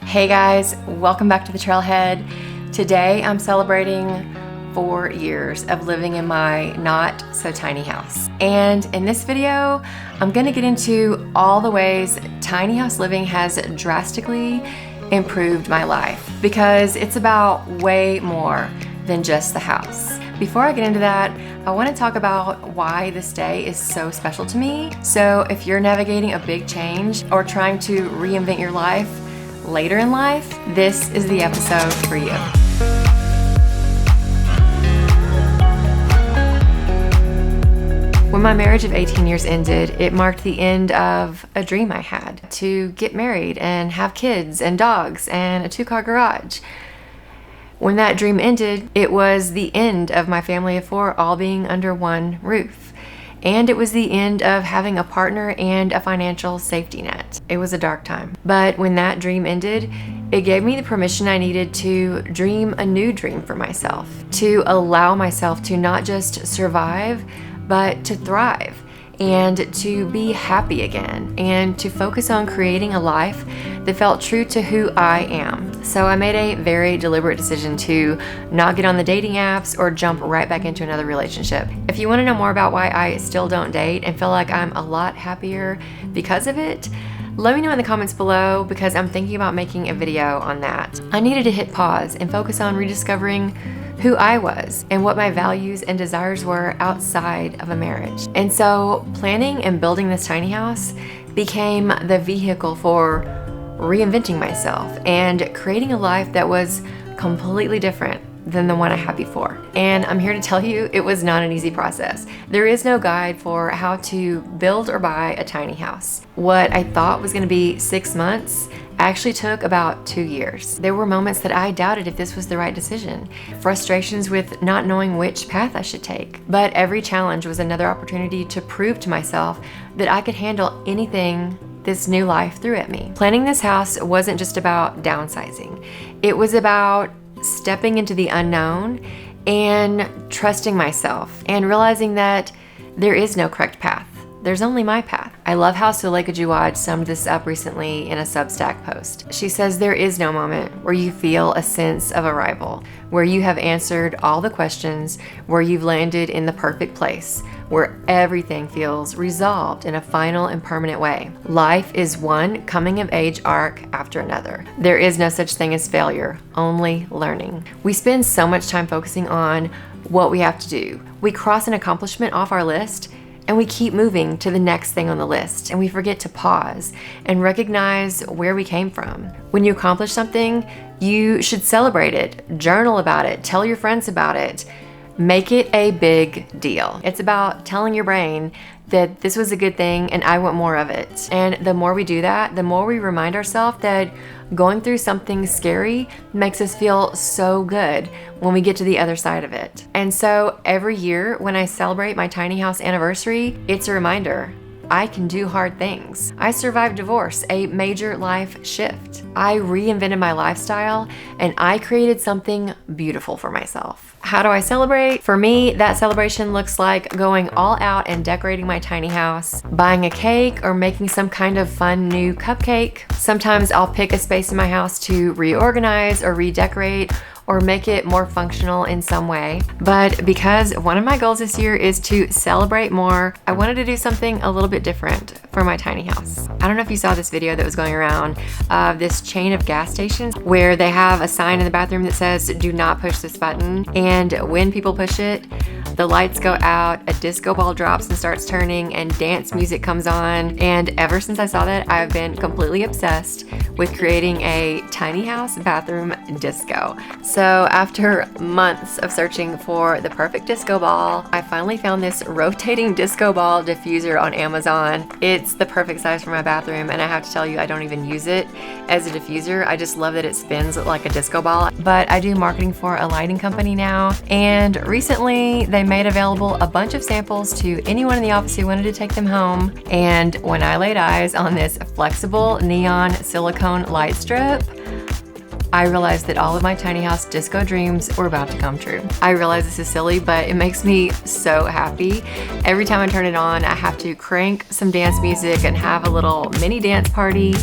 Hey guys, welcome back to the Trailhead. Today I'm celebrating 4 years of living in my not so tiny house. And in this video, I'm gonna get into all the ways tiny house living has drastically improved my life, because it's about way more than just the house. Before I get into that, I want to talk about why this day is so special to me. So if you're navigating a big change or trying to reinvent your life later in life, this is the episode for you. When my marriage of 18 years ended, it marked the end of a dream I had to get married and have kids and dogs and a 2-car garage. When that dream ended, it was the end of my family of 4 all being under one roof. And it was the end of having a partner and a financial safety net. It was a dark time. But when that dream ended, it gave me the permission I needed to dream a new dream for myself, to allow myself to not just survive, but to thrive and to be happy again and to focus on creating a life that felt true to who I am. So I made a very deliberate decision to not get on the dating apps or jump right back into another relationship. If you want to know more about why I still don't date and feel like I'm a lot happier because of it, let me know in the comments below, because I'm thinking about making a video on that. I needed to hit pause and focus on rediscovering who I was and what my values and desires were outside of a marriage. And so planning and building this tiny house became the vehicle for reinventing myself and creating a life that was completely different than the one I had before. And I'm here to tell you, it was not an easy process. There is no guide for how to build or buy a tiny house. What I thought was gonna be 6 months actually took about 2 years. There were moments that I doubted if this was the right decision, frustrations with not knowing which path I should take. But every challenge was another opportunity to prove to myself that I could handle anything this new life threw at me. Planning this house wasn't just about downsizing. It was about stepping into the unknown and trusting myself and realizing that there is no correct path. There's only my path. I love how Suleika Juwad summed this up recently in a Substack post. She says there is no moment where you feel a sense of arrival, where you have answered all the questions, where you've landed in the perfect place, where everything feels resolved in a final and permanent way. Life is one coming of age arc after another. There is no such thing as failure, only learning. We spend so much time focusing on what we have to do. We cross an accomplishment off our list and we keep moving to the next thing on the list, and we forget to pause and recognize where we came from. When you accomplish something, you should celebrate it, journal about it, tell your friends about it, make it a big deal. It's about telling your brain that this was a good thing and I want more of it. And the more we do that, the more we remind ourselves that going through something scary makes us feel so good when we get to the other side of it. And so every year when I celebrate my tiny house anniversary, it's a reminder. I can do hard things. I survived divorce, a major life shift. I reinvented my lifestyle and I created something beautiful for myself. How do I celebrate? For me, that celebration looks like going all out and decorating my tiny house, buying a cake or making some kind of fun new cupcake. Sometimes I'll pick a space in my house to reorganize or redecorate or make it more functional in some way. But because one of my goals this year is to celebrate more, I wanted to do something a little bit different for my tiny house. I don't know if you saw this video that was going around of this chain of gas stations where they have a sign in the bathroom that says, "Do not push this button." And when people push it, the lights go out, a disco ball drops and starts turning, and dance music comes on. And ever since I saw that, I've been completely obsessed with creating a tiny house bathroom disco. So after months of searching for the perfect disco ball, I finally found this rotating disco ball diffuser on Amazon. It's the perfect size for my bathroom, and I have to tell you, I don't even use it as a diffuser. I just love that it spins like a disco ball. But I do marketing for a lighting company now, and recently they made available a bunch of samples to anyone in the office who wanted to take them home. And when I laid eyes on this flexible neon silicone light strip, I realized that all of my tiny house disco dreams were about to come true. I realize this is silly, but it makes me so happy. Every time I turn it on, I have to crank some dance music and have a little mini dance party.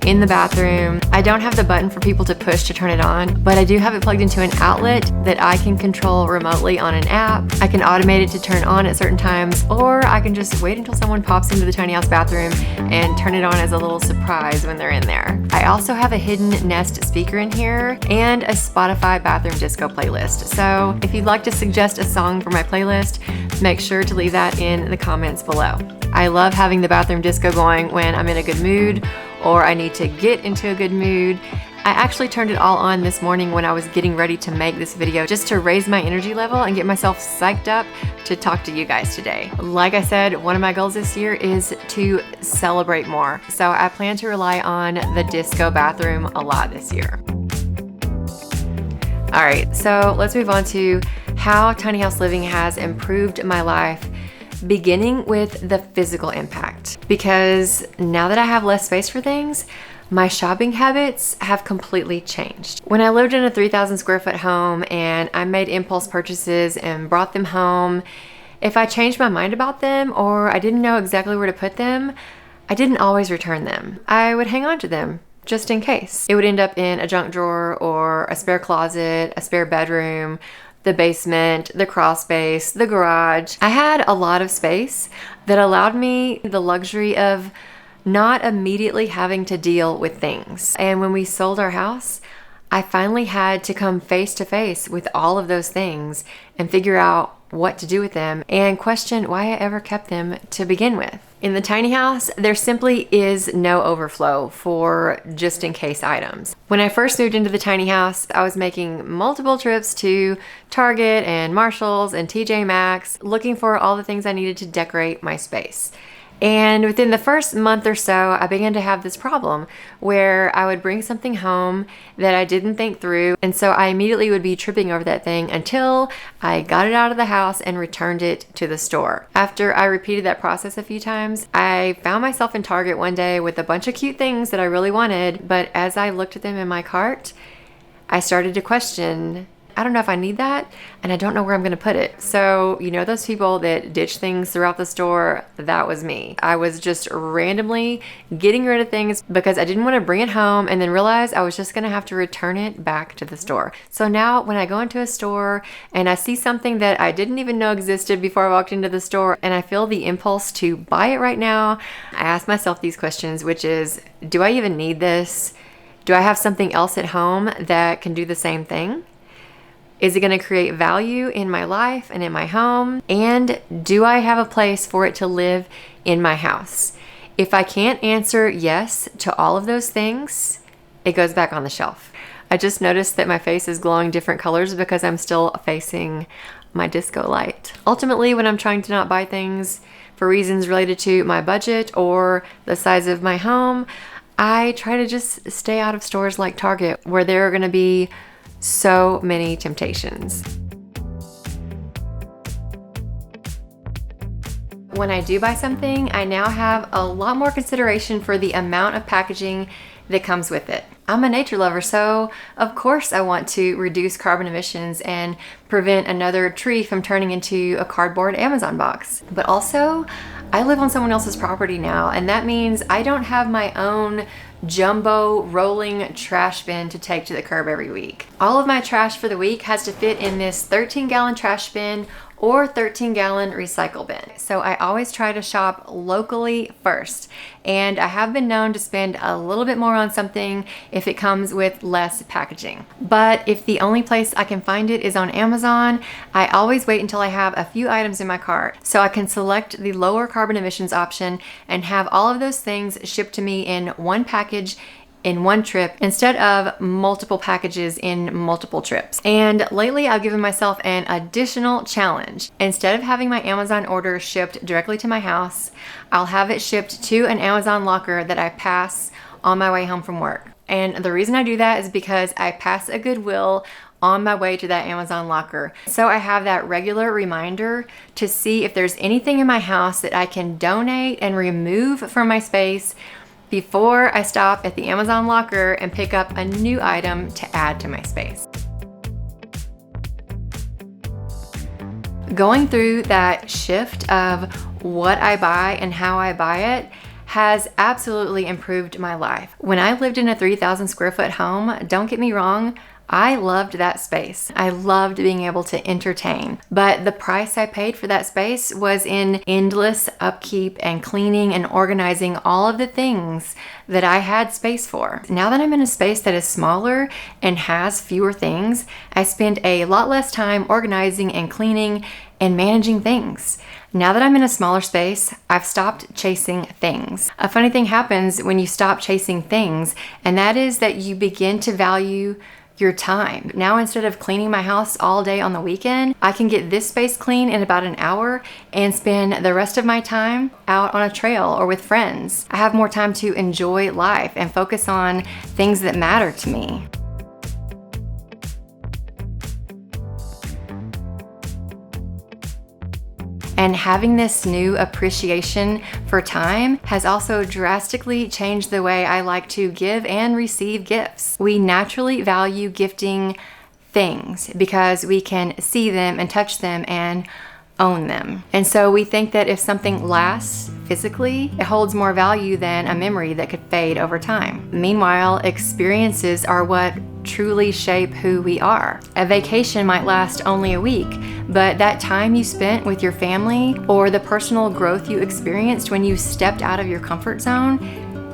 in the bathroom. I don't have the button for people to push to turn it on, but I do have it plugged into an outlet that I can control remotely on an app. I can automate it to turn on at certain times, or I can just wait until someone pops into the tiny house bathroom and turn it on as a little surprise when they're in there. I also have a hidden Nest speaker in here and a Spotify bathroom disco playlist. So if you'd like to suggest a song for my playlist, make sure to leave that in the comments below. I love having the bathroom disco going when I'm in a good mood or I need to get into a good mood. I actually turned it all on this morning when I was getting ready to make this video just to raise my energy level and get myself psyched up to talk to you guys today. Like I said, one of my goals this year is to celebrate more. So I plan to rely on the disco bathroom a lot this year. All right, so let's move on to how tiny house living has improved my life, beginning with the physical impact. Because now that I have less space for things, my shopping habits have completely changed. When I lived in a 3,000 square foot home and I made impulse purchases and brought them home, if I changed my mind about them or I didn't know exactly where to put them, I didn't always return them. I would hang on to them just in case. It would end up in a junk drawer or a spare closet, a spare bedroom, the basement, the crawl space, the garage. I had a lot of space that allowed me the luxury of not immediately having to deal with things. And when we sold our house, I finally had to come face to face with all of those things and figure out what to do with them and question why I ever kept them to begin with. In the tiny house, there simply is no overflow for just in case items. When I first moved into the tiny house, I was making multiple trips to Target and Marshall's and TJ Maxx looking for all the things I needed to decorate my space. And within the first month or so, I began to have this problem where I would bring something home that I didn't think through. And so I immediately would be tripping over that thing until I got it out of the house and returned it to the store. After I repeated that process a few times, I found myself in Target one day with a bunch of cute things that I really wanted. But as I looked at them in my cart, I started to question, I don't know if I need that, and I don't know where I'm gonna put it. So, you know those people that ditch things throughout the store? That was me. I was just randomly getting rid of things because I didn't wanna bring it home and then realize I was just gonna have to return it back to the store. So now when I go into a store and I see something that I didn't even know existed before I walked into the store and I feel the impulse to buy it right now, I ask myself these questions, which is, do I even need this? Do I have something else at home that can do the same thing? Is it going to create value in my life and in my home? And do I have a place for it to live in my house? If I can't answer yes to all of those things, it goes back on the shelf. I just noticed that my face is glowing different colors because I'm still facing my disco light. Ultimately, when I'm trying to not buy things for reasons related to my budget or the size of my home, I try to just stay out of stores like Target where there are going to be so many temptations. When I do buy something, I now have a lot more consideration for the amount of packaging that comes with it. I'm a nature lover, so of course I want to reduce carbon emissions and prevent another tree from turning into a cardboard Amazon box. But also, I live on someone else's property now, and that means I don't have my own jumbo rolling trash bin to take to the curb every week. All of my trash for the week has to fit in this 13-gallon trash bin or 13-gallon recycle bin. So I always try to shop locally first. And I have been known to spend a little bit more on something if it comes with less packaging. But if the only place I can find it is on Amazon, I always wait until I have a few items in my cart so I can select the lower carbon emissions option and have all of those things shipped to me in one package in one trip instead of multiple packages in multiple trips. And lately I've given myself an additional challenge. Instead of having my Amazon order shipped directly to my house, I'll have it shipped to an Amazon locker that I pass on my way home from work. And the reason I do that is because I pass a Goodwill on my way to that Amazon locker. So I have that regular reminder to see if there's anything in my house that I can donate and remove from my space before I stop at the Amazon locker and pick up a new item to add to my space. Going through that shift of what I buy and how I buy it has absolutely improved my life. When I lived in a 3,000 square foot home, don't get me wrong, I loved that space. I loved being able to entertain. But the price I paid for that space was in endless upkeep and cleaning and organizing all of the things that I had space for. Now that I'm in a space that is smaller and has fewer things, I spend a lot less time organizing and cleaning and managing things. Now that I'm in a smaller space, I've stopped chasing things. A funny thing happens when you stop chasing things, and that is that you begin to value your time. Now, instead of cleaning my house all day on the weekend, I can get this space clean in about an hour and spend the rest of my time out on a trail or with friends. I have more time to enjoy life and focus on things that matter to me. And having this new appreciation for time has also drastically changed the way I like to give and receive gifts. We naturally value gifting things because we can see them and touch them and own them. And so we think that if something lasts physically, it holds more value than a memory that could fade over time. Meanwhile, experiences are what truly shape who we are. A vacation might last only a week, but that time you spent with your family or the personal growth you experienced when you stepped out of your comfort zone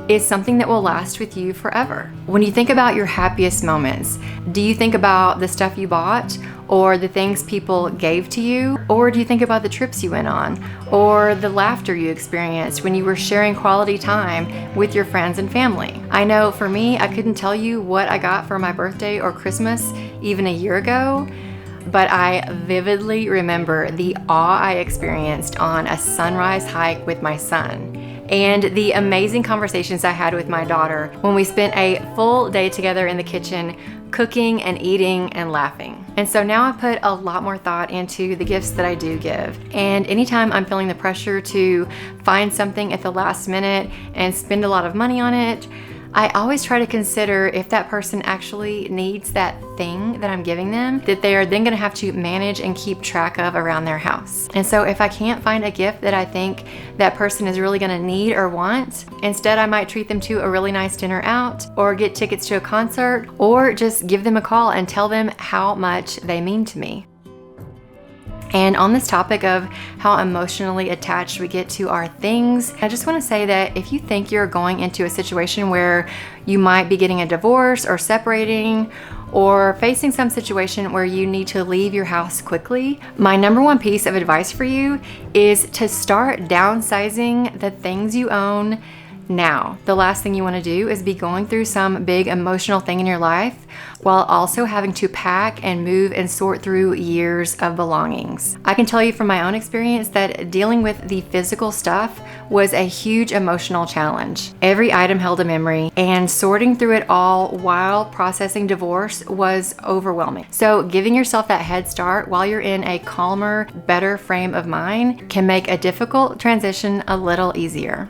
is something that will last with you forever. When you think about your happiest moments, do you think about the stuff you bought or the things people gave to you? Or do you think about the trips you went on or the laughter you experienced when you were sharing quality time with your friends and family? I know for me, I couldn't tell you what I got for my birthday or Christmas even a year ago, but I vividly remember the awe I experienced on a sunrise hike with my son, and the amazing conversations I had with my daughter when we spent a full day together in the kitchen, cooking and eating and laughing. And so now I put a lot more thought into the gifts that I do give. And anytime I'm feeling the pressure to find something at the last minute and spend a lot of money on it, I always try to consider if that person actually needs that thing that I'm giving them, that they are then gonna have to manage and keep track of around their house. And so if I can't find a gift that I think that person is really gonna need or want, instead I might treat them to a really nice dinner out, or get tickets to a concert, or just give them a call and tell them how much they mean to me. And on this topic of how emotionally attached we get to our things, I just want to say that if you think you're going into a situation where you might be getting a divorce or separating or facing some situation where you need to leave your house quickly, my number one piece of advice for you is to start downsizing the things you own now. The last thing you want to do is be going through some big emotional thing in your life while also having to pack and move and sort through years of belongings. I can tell you from my own experience that dealing with the physical stuff was a huge emotional challenge. Every item held a memory, and sorting through it all while processing divorce was overwhelming. So giving yourself that head start while you're in a calmer, better frame of mind can make a difficult transition a little easier.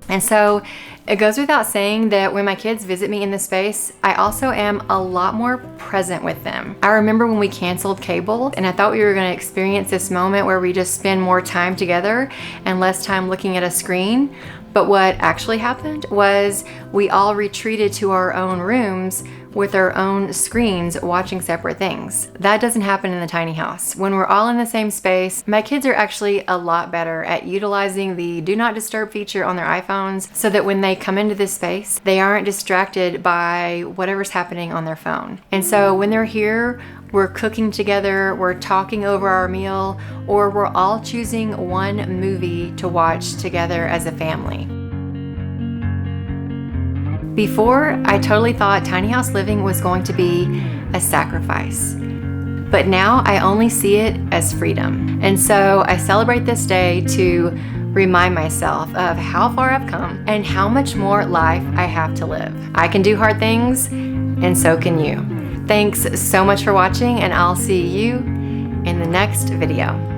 And so it goes without saying that when my kids visit me in this space, I also am a lot more present with them. I remember when we canceled cable and I thought we were going to experience this moment where we just spend more time together and less time looking at a screen. But what actually happened was we all retreated to our own rooms with our own screens watching separate things. That doesn't happen in the tiny house. When we're all in the same space, my kids are actually a lot better at utilizing the do not disturb feature on their iPhones so that when they come into this space, they aren't distracted by whatever's happening on their phone. And so when they're here, we're cooking together, we're talking over our meal, or we're all choosing one movie to watch together as a family. Before, I totally thought tiny house living was going to be a sacrifice. But now I only see it as freedom. And so I celebrate this day to remind myself of how far I've come and how much more life I have to live. I can do hard things, and so can you. Thanks so much for watching, and I'll see you in the next video.